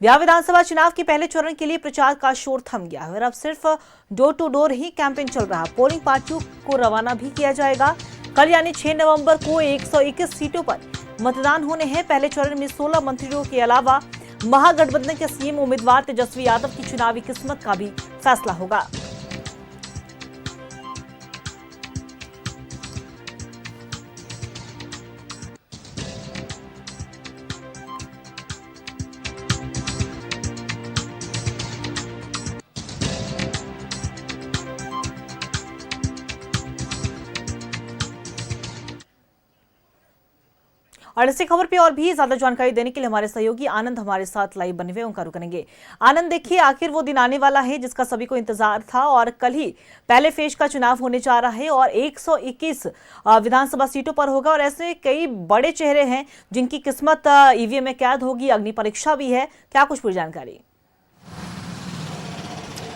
बिहार विधानसभा चुनाव के पहले चरण के लिए प्रचार का शोर थम गया है और अब सिर्फ डोर टू डोर ही कैंपेन चल रहा। पोलिंग पार्टियों को रवाना भी किया जाएगा। कल यानी 6 नवंबर को 121 सीटों पर मतदान होने हैं। पहले चरण में 16 मंत्रियों के अलावा महागठबंधन के सीएम उम्मीदवार तेजस्वी यादव की चुनावी किस्मत का भी फैसला होगा। और इसी खबर पे और भी ज्यादा जानकारी देने के लिए हमारे सहयोगी आनंद हमारे साथ लाइव बने हुए उनका रुख करेंगे। आनंद, देखिए आखिर वो दिन आने वाला है जिसका सभी को इंतजार था और कल ही पहले फेज का चुनाव होने जा रहा है और 121 विधानसभा सीटों पर होगा और ऐसे कई बड़े चेहरे हैं जिनकी किस्मत ईवीएम में कैद होगी। अग्नि परीक्षा भी है, क्या कुछ पूरी जानकारी?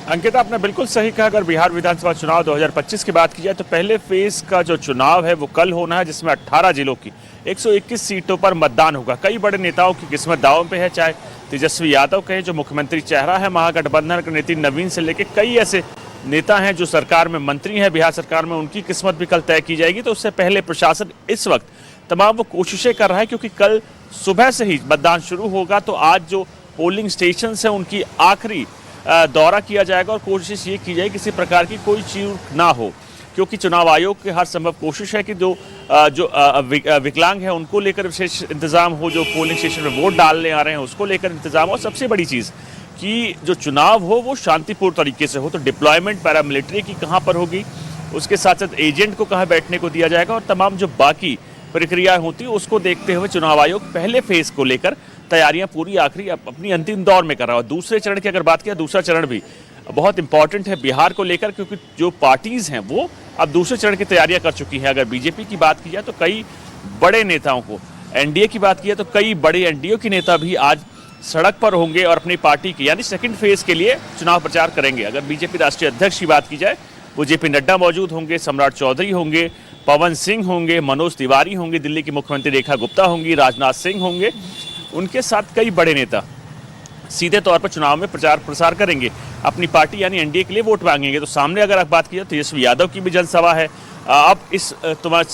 अंकिता, आपने बिल्कुल सही कहा। अगर बिहार विधानसभा चुनाव 2025 की बात की जाए तो पहले फेज का जो चुनाव है वो कल होना है, जिसमें 18 जिलों की 121 सीटों पर मतदान होगा। कई बड़े नेताओं की किस्मत दांव पे है, चाहे तेजस्वी यादव कहें जो मुख्यमंत्री चेहरा है महागठबंधन के, नितिन नवीन से लेकर कई ऐसे नेता हैं जो सरकार में मंत्री हैं बिहार सरकार में, उनकी किस्मत भी कल तय की जाएगी। तो उससे पहले प्रशासन इस वक्त तमाम वो कोशिशें कर रहा है, क्योंकि कल सुबह से ही मतदान शुरू होगा। तो आज जो पोलिंग स्टेशन है उनकी आखिरी दौरा किया जाएगा और कोशिश ये की जाएगी किसी प्रकार की कोई चूक ना हो, क्योंकि चुनाव आयोग की हर संभव कोशिश है कि जो विकलांग है उनको लेकर विशेष इंतजाम हो, जो पोलिंग स्टेशन में वोट डालने आ रहे हैं उसको लेकर इंतजाम हो, और सबसे बड़ी चीज़ कि जो चुनाव हो वो शांतिपूर्ण तरीके से हो। तो डिप्लॉयमेंट पैरामिलिट्री की कहाँ पर होगी, उसके साथ साथ एजेंट को कहाँ बैठने को दिया जाएगा और तमाम जो बाकी प्रक्रियाएं होती है उसको देखते हुए चुनाव आयोग पहले फेज को लेकर तैयारियां पूरी आखिरी अपनी अंतिम दौर में कर रहा है। और दूसरे चरण की अगर बात किया, दूसरा चरण भी बहुत इंपॉर्टेंट है बिहार को लेकर, क्योंकि जो पार्टीज हैं वो अब दूसरे चरण की तैयारियां कर चुकी हैं। अगर बीजेपी की बात की जाए तो कई बड़े नेताओं को, एनडीए की बात की जाए तो कई बड़े एनडीए के नेता भी आज सड़क पर होंगे और अपनी पार्टी की यानी सेकंड फेज के लिए चुनाव प्रचार करेंगे। अगर बीजेपी राष्ट्रीय अध्यक्ष की बात की जाए वो जेपी नड्डा मौजूद होंगे, सम्राट चौधरी होंगे, पवन सिंह होंगे, मनोज तिवारी होंगे, दिल्ली की मुख्यमंत्री रेखा गुप्ता होंगी, राजनाथ सिंह होंगे, उनके साथ कई बड़े नेता सीधे तौर पर चुनाव में प्रचार प्रसार करेंगे, अपनी पार्टी यानी एनडीए के लिए वोट मांगेंगे। तो सामने अगर आप बात की जाए तो तेजस्वी यादव की भी जनसभा है। अब इस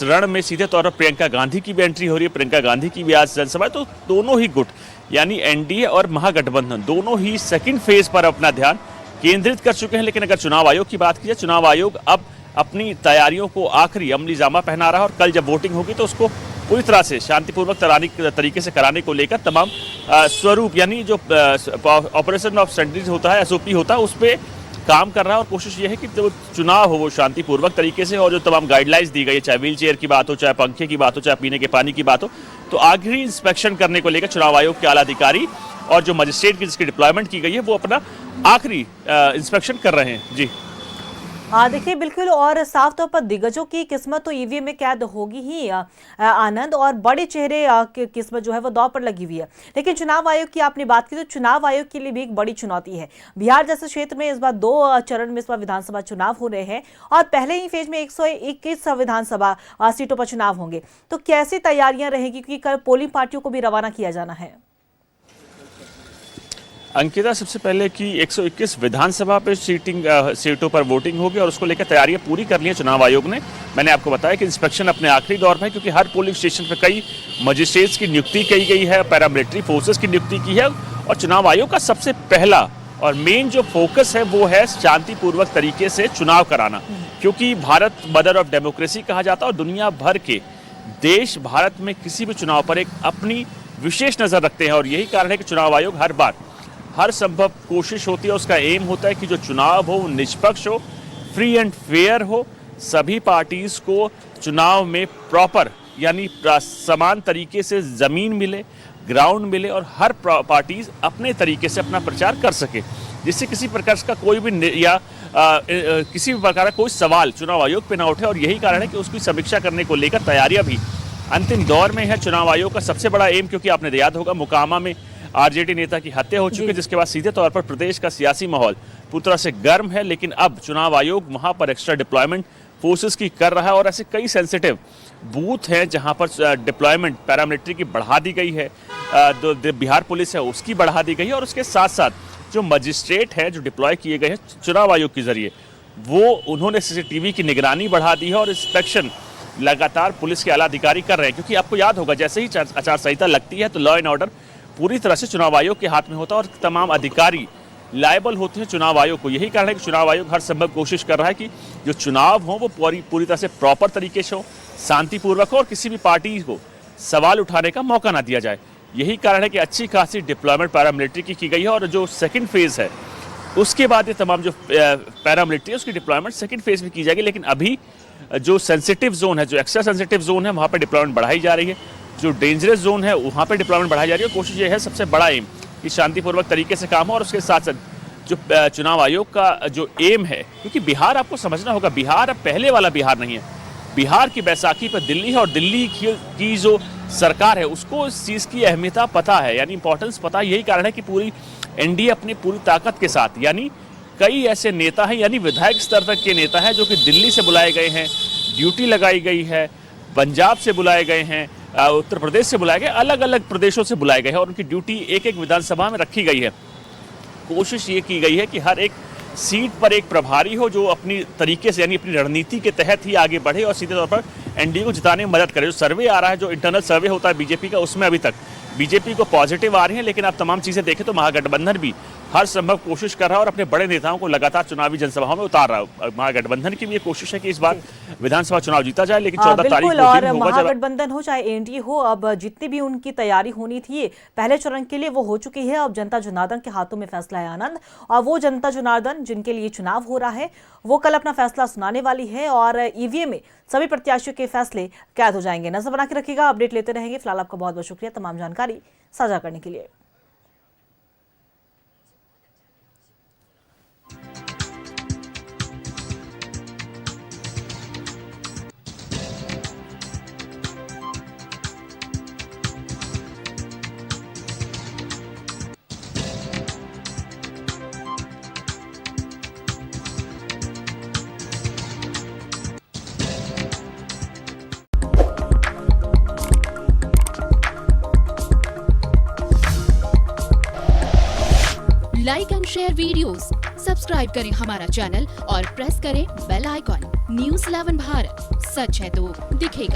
रण में सीधे तौर पर प्रियंका गांधी की भी एंट्री हो रही है, प्रियंका गांधी की भी आज जनसभा है। तो दोनों ही गुट यानी एनडीए और महागठबंधन दोनों ही सेकंड फेज पर अपना ध्यान केंद्रित कर चुके हैं। लेकिन अगर चुनाव आयोग की बात की जाए, चुनाव आयोग अब अपनी तैयारियों को आखिरी अमली जामा पहना रहा है और कल जब वोटिंग होगी तो उसको पूरी तरह से शांतिपूर्वक तरीके से कराने को लेकर तमाम स्वरूप यानी जो ऑपरेशन ऑफ सेंट्रीज होता है, एसओपी होता है, उस पर काम कर रहा है। और कोशिश ये है कि जो चुनाव हो वो शांतिपूर्वक तरीके से, और जो तमाम गाइडलाइंस दी गई है, चाहे व्हील चेयर की बात हो, चाहे पंखे की बात हो, चाहे पीने के पानी की बात हो, तो आखिरी इंस्पेक्शन करने को लेकर चुनाव आयोग के आला अधिकारी और जो मजिस्ट्रेट की जिसकी डिप्लॉयमेंट की गई है वो अपना आखिरी इंस्पेक्शन कर रहे हैं। जी देखिए बिल्कुल, और साफ तौर पर दिग्गजों की किस्मत तो ईवीएम में कैद होगी ही आनंद, और बड़े चेहरे की किस्मत जो है वो दांव पर लगी हुई है। लेकिन चुनाव आयोग की आपने बात की तो चुनाव आयोग के लिए भी एक बड़ी चुनौती है। बिहार जैसे क्षेत्र में इस बार 2 चरण में इस बार विधानसभा चुनाव हो रहे हैं और पहले ही फेज में 121 विधानसभा सीटों पर चुनाव होंगे। तो कैसी तैयारियां रहेगी, क्योंकि कल पोलिंग पार्टियों को भी रवाना किया जाना है? अंकिता, सबसे पहले कि 121 विधानसभा पे सीटों पर वोटिंग होगी और उसको लेकर तैयारियां पूरी कर ली है चुनाव आयोग ने। मैंने आपको बताया कि इंस्पेक्शन अपने आखिरी दौर में है, क्योंकि हर पोलिंग स्टेशन पर कई मजिस्ट्रेट्स की नियुक्ति की गई है, पैरामिलिट्री फोर्सेस की नियुक्ति की है। और चुनाव आयोग का सबसे पहला और मेन जो फोकस है वो है शांतिपूर्वक तरीके से चुनाव कराना, क्योंकि भारत मदर ऑफ डेमोक्रेसी कहा जाता है और दुनिया भर के देश भारत में किसी भी चुनाव पर एक अपनी विशेष नज़र रखते हैं। और यही कारण है कि चुनाव आयोग हर बार हर संभव कोशिश होती है, उसका एम होता है कि जो चुनाव हो निष्पक्ष हो, फ्री एंड फेयर हो, सभी पार्टीज को चुनाव में प्रॉपर यानी समान तरीके से ज़मीन मिले, ग्राउंड मिले और हर पार्टीज अपने तरीके से अपना प्रचार कर सके, जिससे किसी प्रकार का कोई भी किसी भी प्रकार का कोई सवाल चुनाव आयोग पे ना उठे। और यही कारण है कि उसकी समीक्षा करने को लेकर तैयारियां भी अंतिम दौर में है। चुनाव आयोग का सबसे बड़ा एम, क्योंकि आपने याद होगा मोकामा में आरजेडी नेता की हत्या हो चुकी है, जिसके बाद सीधे तौर पर प्रदेश का सियासी माहौल पूरी तरह से गर्म है। लेकिन अब चुनाव आयोग वहां पर एक्स्ट्रा डिप्लॉयमेंट फोर्सेस की कर रहा है और ऐसे कई सेंसिटिव बूथ हैं जहां पर डिप्लॉयमेंट पैरामिलिट्री की बढ़ा दी गई है, बिहार पुलिस है उसकी बढ़ा दी गई है, और उसके साथ साथ जो मजिस्ट्रेट हैं जो डिप्लॉय किए गए हैं चुनाव आयोग के जरिए, वो उन्होंने सीसीटीवी की निगरानी बढ़ा दी है और इंस्पेक्शन लगातार पुलिस के आला अधिकारी कर रहे हैं। क्योंकि आपको याद होगा जैसे ही आचार संहिता लगती है तो लॉ एंड ऑर्डर पूरी तरह से चुनाव आयोग के हाथ में होता है और तमाम अधिकारी लायबल होते हैं चुनाव आयोग को। यही कारण है कि चुनाव आयोग हर संभव कोशिश कर रहा है कि जो चुनाव हो वो पूरी तरह से प्रॉपर तरीके से हो, शांतिपूर्वक हो और किसी भी पार्टी को सवाल उठाने का मौका ना दिया जाए। यही कारण है कि अच्छी खासी डिप्लॉयमेंट पैरामिलिट्री की गई है और जो सेकंड फेज है उसके बाद ये तमाम जो पैरामिलिट्री है उसकी डिप्लॉयमेंट सेकंड फेज में की जाएगी। लेकिन अभी जो सेंसिटिव जोन है, जो एक्स्ट्रा सेंसिटिव जोन है, वहाँ पर डिप्लॉयमेंट बढ़ाई जा रही है। जो डेंजरस जोन है वहाँ पर डिप्लॉयमेंट बढ़ाई जा रही है। कोशिश ये है, सबसे बड़ा एम, कि शांतिपूर्वक तरीके से काम हो और उसके साथ साथ जो चुनाव आयोग का जो एम है, क्योंकि बिहार आपको समझना होगा, बिहार अब पहले वाला बिहार नहीं है। बिहार की बैसाखी पर दिल्ली है और दिल्ली की जो सरकार है उसको इस चीज़ की अहमियत पता है, यानी इंपॉर्टेंस पता है। यही कारण है कि पूरी एनडीए अपनी पूरी ताकत के साथ, यानी कई ऐसे नेता हैं, यानी विधायक स्तर तक के नेता हैं जो कि दिल्ली से बुलाए गए हैं, ड्यूटी लगाई गई है, पंजाब से बुलाए गए हैं, उत्तर प्रदेश से बुलाए गए, अलग अलग प्रदेशों से बुलाए गए हैं और उनकी ड्यूटी एक एक विधानसभा में रखी गई है। कोशिश ये की गई है कि हर एक सीट पर एक प्रभारी हो जो अपनी तरीके से, यानी अपनी रणनीति के तहत ही आगे बढ़े और सीधे तौर पर एनडीए को जिताने में मदद करे। जो सर्वे आ रहा है, जो इंटरनल सर्वे होता है बीजेपी का, उसमें अभी तक बीजेपी को पॉजिटिव आ रही है। लेकिन आप तमाम चीज़ें देखें तो महागठबंधन भी हर संभव कोशिश कर रहा है और अपने बड़े नेताओं को लगातार चुनावी जनसभाओं में उतार रहा है। महागठबंधन की भी ये कोशिश है कि इस बार विधानसभा चुनाव जीता जाए, लेकिन 14 तारीख को और दिन होगा जब महागठबंधन हो चाहे एनडीए हो, अब जितनी भी उनकी तैयारी होनी थी पहले चरण के लिए वो हो चुकी है। अब जनता जनार्दन के हाथों में फैसला है आनंद, और वो जनता जनार्दन जिनके लिए चुनाव हो रहा है वो कल अपना फैसला सुनाने वाली है और ईवीएम में सभी प्रत्याशियों के फैसले कैद हो जाएंगे। नजर बना के रखिएगा, अपडेट लेते रहेंगे। फिलहाल आपका बहुत बहुत शुक्रिया तमाम जानकारी साझा करने के लिए। Like and share videos, subscribe करें हमारा चैनल और प्रेस करें बेल आइकॉन। न्यूज़ 11 भारत, सच है तो दिखेगा।